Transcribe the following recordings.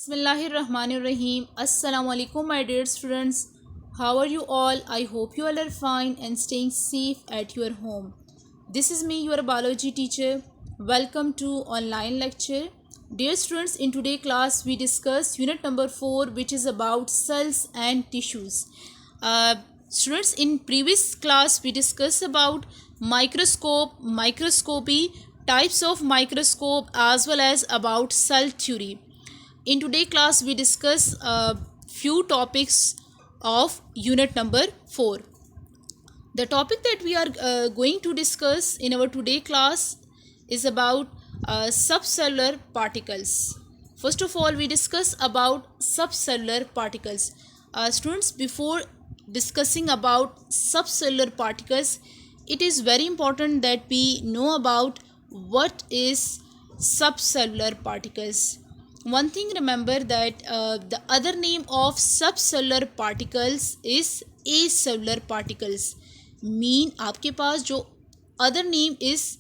Bismillahirrahmanirrahim. Assalamu alaikum, my dear students. How are you all? I hope you all are fine and staying safe at your home. This is me, your biology teacher. Welcome to online lecture. Dear students, in today's class we discuss unit number 4, which is about cells and tissues. Students, in previous class we discussed about microscope, microscopy, types of microscope, as well as about cell theory. In today's class we discuss a few topics of unit number 4. The topic that we are going to discuss in our today class is about subcellular particles. First of all, we discuss about subcellular particles. Students, before discussing about subcellular particles, it is very important that we know about what is subcellular particles. One thing, remember that the other name of subcellular particles is acellular particles. Mean आपके पास जो other name is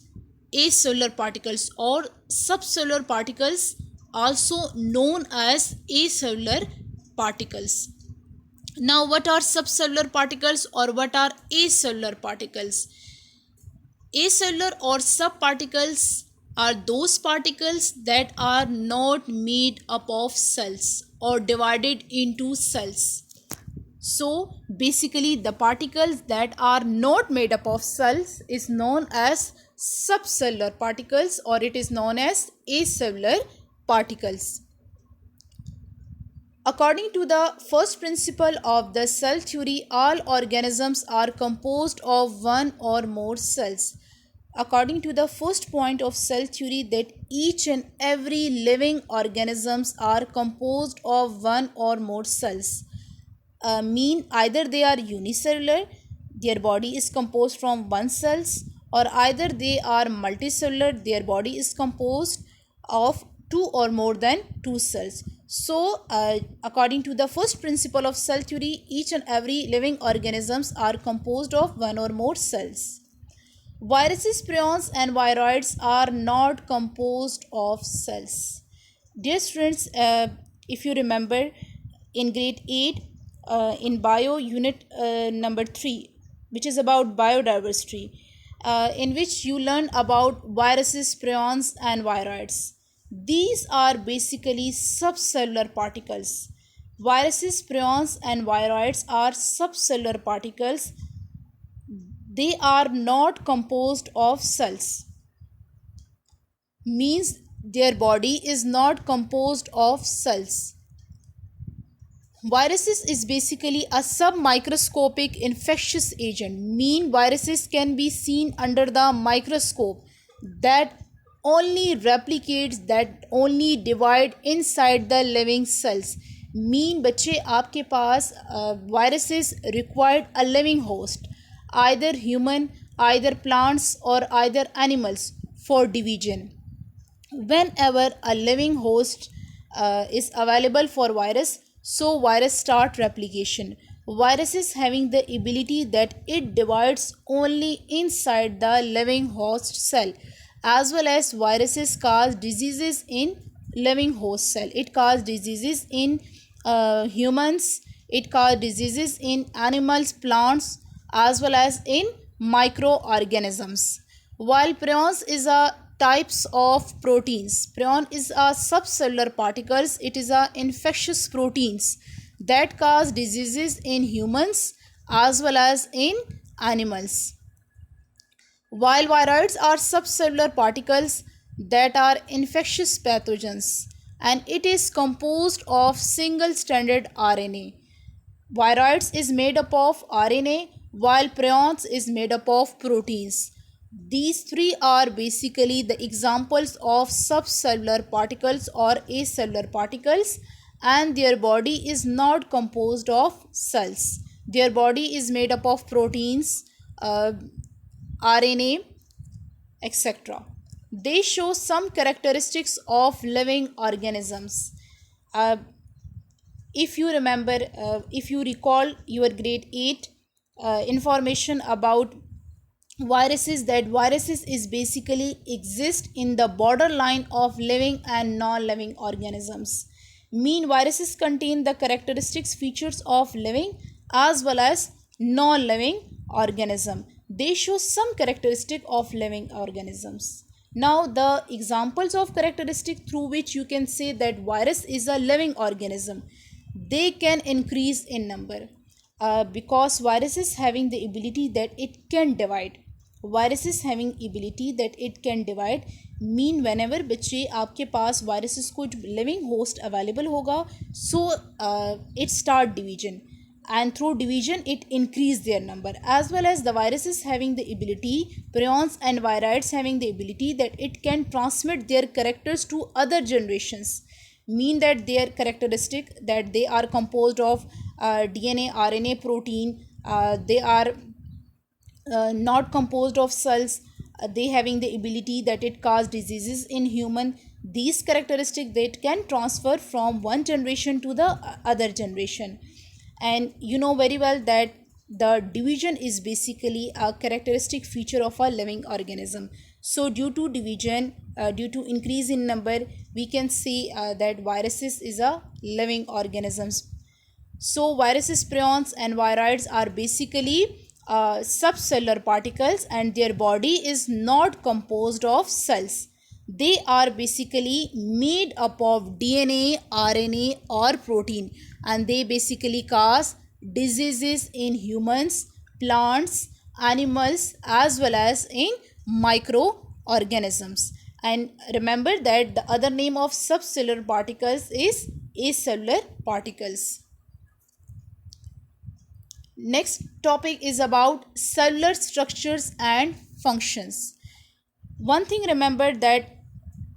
acellular particles or subcellular particles, also known as acellular particles. Now, what are subcellular particles or what are acellular particles? Acellular or subparticles are those particles that are not made up of cells or divided into cells. So basically the particles that are not made up of cells is known as subcellular particles, or it is known as acellular particles. According to the first principle of the cell theory, all organisms are composed of one or more cells. According to the first point of cell theory, that each and every living organisms are composed of one or more cells. Mean either they are unicellular, their body is composed from one cells, or either they are multicellular, their body is composed of two or more than two cells. So according to the first principle of cell theory, each and every living organisms are composed of one or more cells. Viruses, prions and viroids are not composed of cells. Dear students, if you remember in grade 8 in bio unit number 3, which is about biodiversity, in which you learn about viruses, prions and viroids. These are basically subcellular particles. Viruses, prions and viroids are subcellular particles. They are not composed of cells. Means their body is not composed of cells. Viruses is basically a submicroscopic infectious agent. Mean viruses can be seen under the microscope, that only replicates, that only divide inside the living cells. Mean बच्चे आपके पास viruses required a living host, either human, either plants or either animals, for division. Whenever a living host is available for virus, so virus start replication. Viruses having the ability that it divides only inside the living host cell, as well as viruses cause diseases in living host cell. It cause diseases in humans, it cause diseases in animals, plants, as well as in microorganisms. While prions is a types of proteins, prion is a subcellular particles. It is a infectious proteins that cause diseases in humans as well as in animals. While viroids are subcellular particles that are infectious pathogens, and it is composed of single stranded RNA. Viroids is made up of RNA, while prions is made up of proteins. These three are basically the examples of subcellular particles or acellular particles, and their body is not composed of cells. Their body is made up of proteins, RNA, etc. They show some characteristics of living organisms. If you remember, if you recall your grade 8 information about viruses, that viruses is basically exist in the borderline of living and non-living organisms. mean viruses contain the characteristics features of living as well as non-living organism. They show some characteristic of living organisms. Now the examples of characteristic through which you can say that virus is a living organism, they can increase in number because viruses having the ability that it can divide. viruses having ability that it can divide mean whenever बच्चे आपके पास viruses को living host available होगा, so it start division, and through division it increase their number. As well as the viruses having the ability, prions and virids having the ability that it can transmit their characters to other generations, mean that their characteristic that they are composed of DNA, RNA, protein, they are not composed of cells, they having the ability that it cause diseases in human. These characteristics that can transfer from one generation to the other generation. And you know very well that the division is basically a characteristic feature of a living organism. So due to division, due to increase in number, we can see that viruses is a living organisms. So viruses, prions and virids are basically subcellular particles, and their body is not composed of cells. They are basically made up of DNA, RNA or protein, and they basically cause diseases in humans, plants, animals as well as in microorganisms. And remember that the other name of subcellular particles is acellular particles. Next topic is about cellular structures and functions. One thing remember that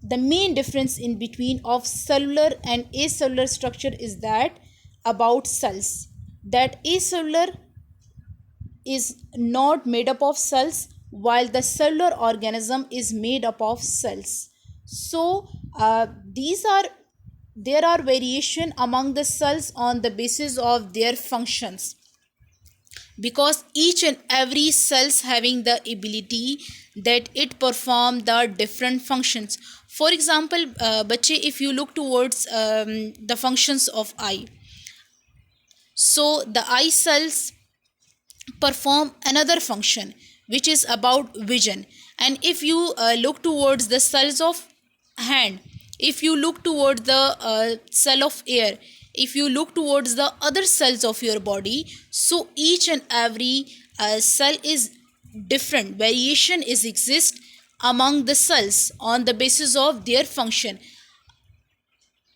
the main difference in between of cellular and acellular structure is that about cells, that acellular is not made up of cells while the cellular organism is made up of cells. So there are variation among the cells on the basis of their functions, because each and every cells having the ability that it perform the different functions. For example, bache, if you look towards the functions of eye, so the eye cells perform another function which is about vision. And if you look towards the cells of hand, if you look towards the cell of air, if you look towards the other cells of your body, so each and every cell is different, variation is exist among the cells on the basis of their function.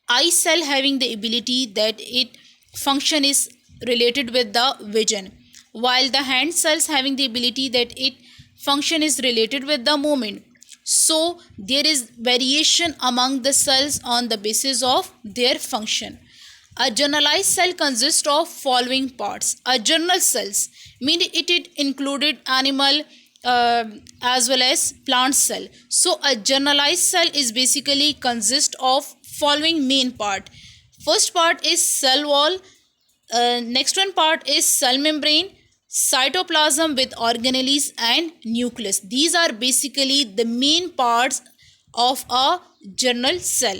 Eye cell having the ability that it function is related with the vision, while the hand cells having the ability that it function is related with the movement. So there is variation among the cells on the basis of their function. A generalized cell consists of following parts. A general cells mean it included animal as well as plant cell. So a generalized cell is basically consist of following main part. First part is cell wall. Next one part is cell membrane, cytoplasm with organelles and nucleus. These are basically the main parts of a general cell.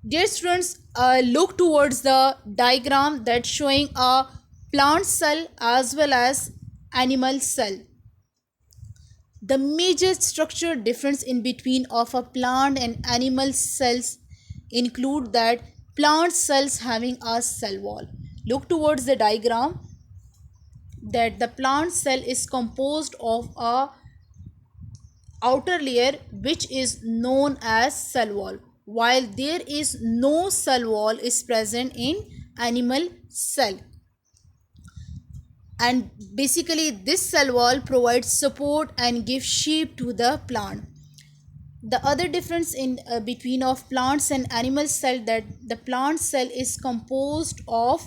Dear students, look towards the diagram that's showing a plant cell as well as animal cell. The major structure difference in between of a plant and animal cells include that plant cells having a cell wall. Look towards the diagram that the plant cell is composed of a outer layer which is known as cell wall, while there is no cell wall is present in animal cell. And basically this cell wall provides support and gives shape to the plant. The other difference in between of plants and animal cell, that the plant cell is composed of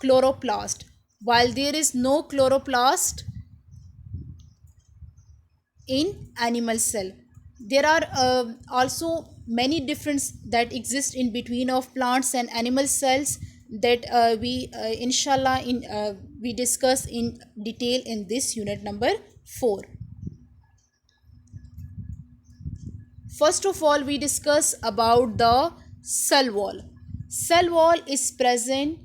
chloroplast, while there is no chloroplast in animal cell. There are also many difference that exist in between of plants and animal cells that we inshallah we discuss in detail in this unit number 4. First of all, we discuss about the Cell wall. Cell wall is present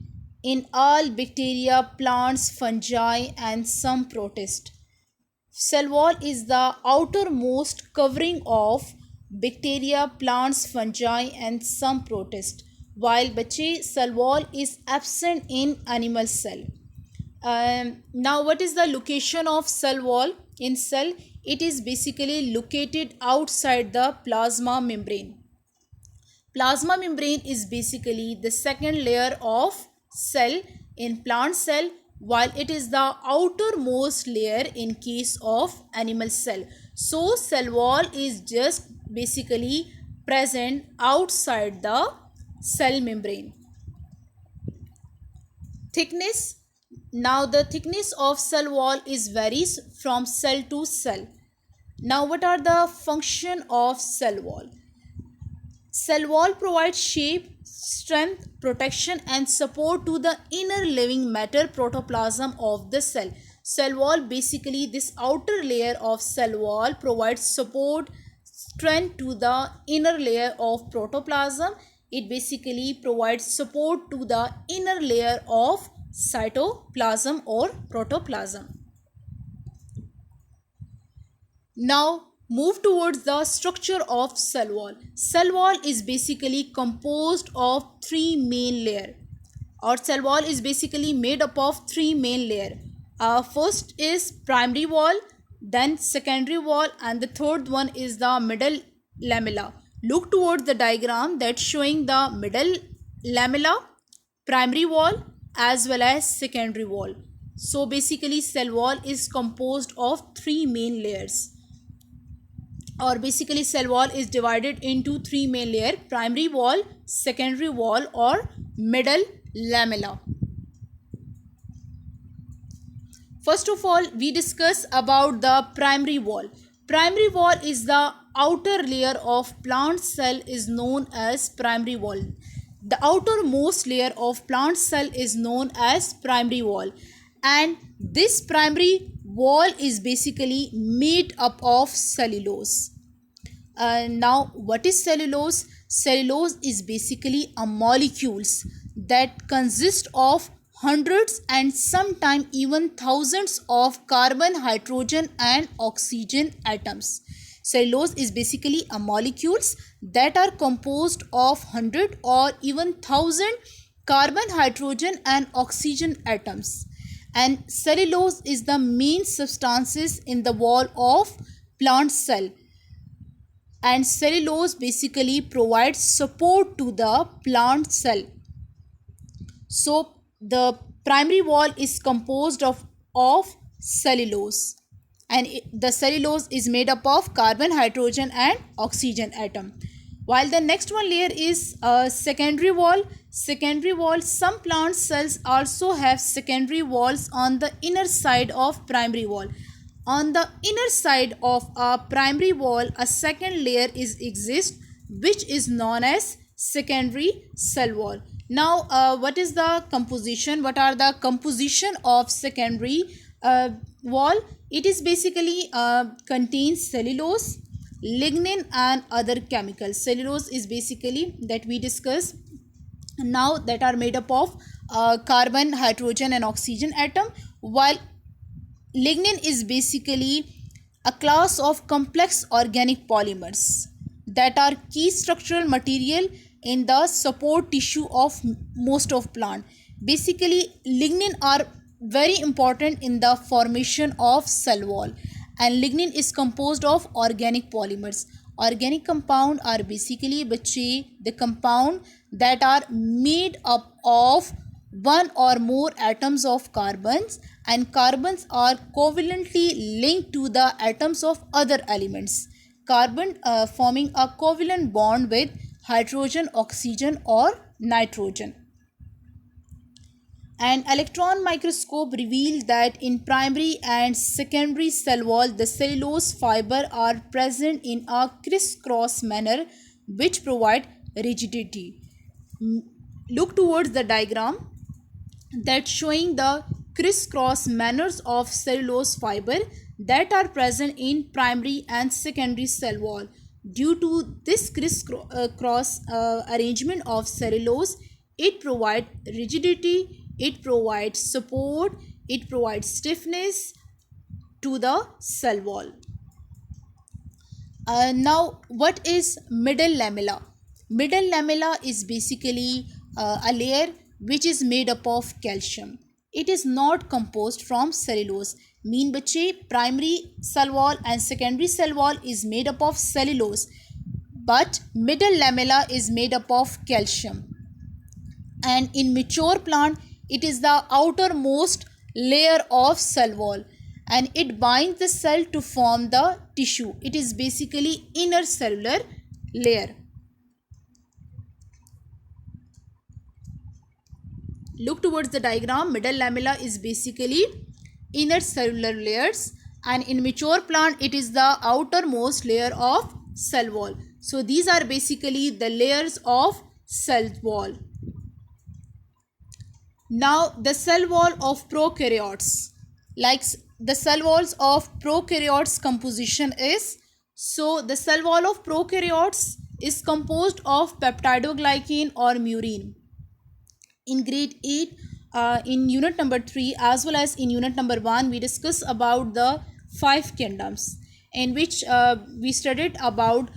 in all bacteria, plants, fungi, and some protists. Cell wall is the outermost covering of bacteria, plants, fungi, and some protists, while बच्चे cell wall is absent in animal cell. Now, what is the location of cell wall in cell? It is basically located outside the plasma membrane. Plasma membrane is basically the second layer of cell in plant cell, while it is the outermost layer in case of animal cell. So cell wall is just basically present outside the cell membrane. Thickness. Now the thickness of cell wall is varies from cell to cell. Now what are the function of cell wall? Cell wall provides shape, strength, protection and support to the inner living matter protoplasm of the cell. Cell wall, basically this outer layer of cell wall provides support, strength to the inner layer of protoplasm. It basically provides support to the inner layer of cytoplasm or protoplasm. Now move towards the structure of cell wall. Cell wall is basically composed of three main layers. Our cell wall is basically made up of three main layers. First is primary wall, then secondary wall, and the third one is the middle lamella. Look towards the diagram that's showing the middle lamella, primary wall as well as secondary wall. So basically cell wall is composed of three main layers, or basically cell wall is divided into three main layers: primary wall, secondary wall or middle lamella. First of all, we discuss about the primary wall. Primary wall is the outer layer of plant cell is known as primary wall. The outermost layer of plant cell is known as primary wall, and this primary wall is basically made up of cellulose. Now what is cellulose? Cellulose is basically a molecules that consist of hundreds and sometimes even thousands of carbon, hydrogen and oxygen atoms. Cellulose is basically a molecules that are composed of 100 or even 1000 carbon, hydrogen and oxygen atoms. And cellulose is the main substances in the wall of plant cell. And cellulose basically provides support to the plant cell. So the primary wall is composed of cellulose, and the cellulose is made up of carbon, hydrogen and oxygen atom. While the next one layer is secondary wall. Secondary wall, some plant cells also have secondary walls on the inner side of primary wall. On the inner side of a primary wall, a second layer exists, which is known as secondary cell wall. Now what is the composition? What are the composition of secondary wall? It is basically contains cellulose, lignin and other chemicals. Cellulose is basically that we discuss now, that are made up of carbon, hydrogen and oxygen atom, while lignin is basically a class of complex organic polymers that are key structural material in the support tissue of most of plant. Basically lignin are very important in the formation of cell wall, and lignin is composed of organic polymers. Organic compound are basically the compound that are made up of one or more atoms of carbons, and carbons are covalently linked to the atoms of other elements. Carbon forming a covalent bond with hydrogen, oxygen or nitrogen. An electron microscope revealed that in primary and secondary cell wall, the cellulose fiber are present in a crisscross manner which provide rigidity. Look towards the diagram that's showing the crisscross manners of cellulose fiber that are present in primary and secondary cell wall. Due to this cross arrangement of cellulose, it provides rigidity, it provides support, it provides stiffness to the cell wall. Now, what is middle lamella? Middle lamella is basically a layer which is made up of calcium. It is not composed from cellulose. Mean बच्चे, primary cell wall and secondary cell wall is made up of cellulose, but middle lamella is made up of calcium. And in mature plant, it is the outermost layer of cell wall, and it binds the cell to form the tissue. It is basically inner cellular layer. Look towards the diagram. Middle lamella is basically inner cellular layers, and in mature plant it is the outermost layer of cell wall. So these are basically the layers of cell wall. Now the cell wall of prokaryotes, like the cell walls of prokaryotes composition is, so the cell wall of prokaryotes is composed of peptidoglycan or murine. In grade 8, in unit number 3 as well as in unit number 1, we discuss about the 5 kingdoms, in which we studied about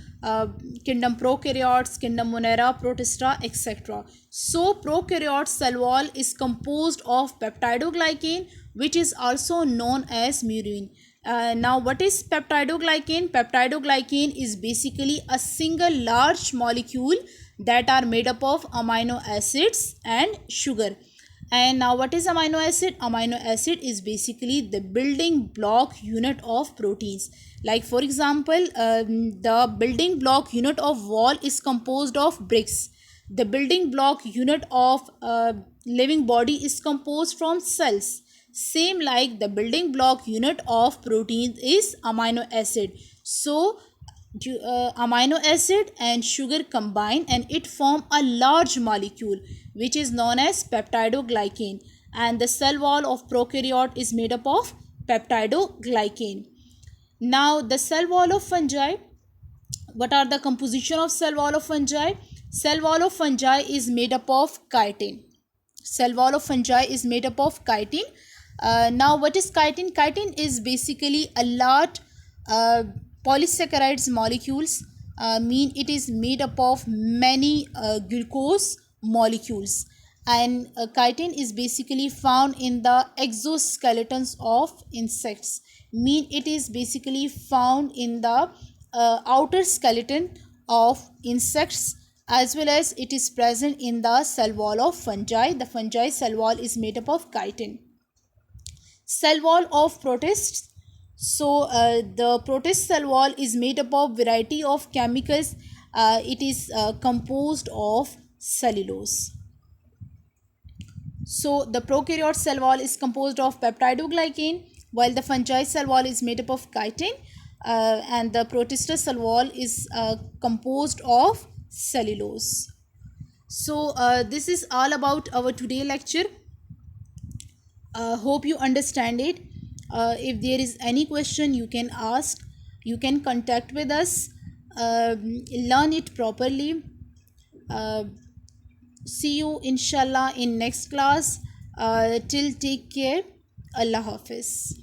kingdom prokaryotes, kingdom monera, protista, etc. So prokaryote cell wall is composed of peptidoglycan, which is also known as murine. Now what is peptidoglycan? Peptidoglycan is basically a single large molecule that are made up of amino acids and sugar. And now what is amino acid? Amino acid is basically the building block unit of proteins. Like for example, the building block unit of wall is composed of bricks. The building block unit of living body is composed from cells. Same like the building block unit of proteins is amino acid. So amino acid and sugar combine and it form a large molecule which is known as peptidoglycan, and the cell wall of prokaryote is made up of peptidoglycan. Now the cell wall of fungi, what are the composition of cell wall of fungi? Cell wall of fungi is made up of chitin. Cell wall of fungi is made up of chitin. Now what is chitin? Chitin is basically a large polysaccharides molecules, mean it is made up of many glucose molecules, and chitin is basically found in the exoskeletons of insects, mean it is basically found in the outer skeleton of insects, as well as it is present in the cell wall of fungi. The fungi cell wall is made up of chitin. Cell wall of protists. So the protist cell wall is made up of variety of chemicals. It is composed of cellulose. So the prokaryote cell wall is composed of peptidoglycan, while the fungi cell wall is made up of chitin, and the protista cell wall is composed of cellulose. So this is all about our today lecture. Hope you understand it. If there is any question you can ask, you can contact with us. Learn it properly. See you inshallah in next class. Till take care. Allah Hafiz.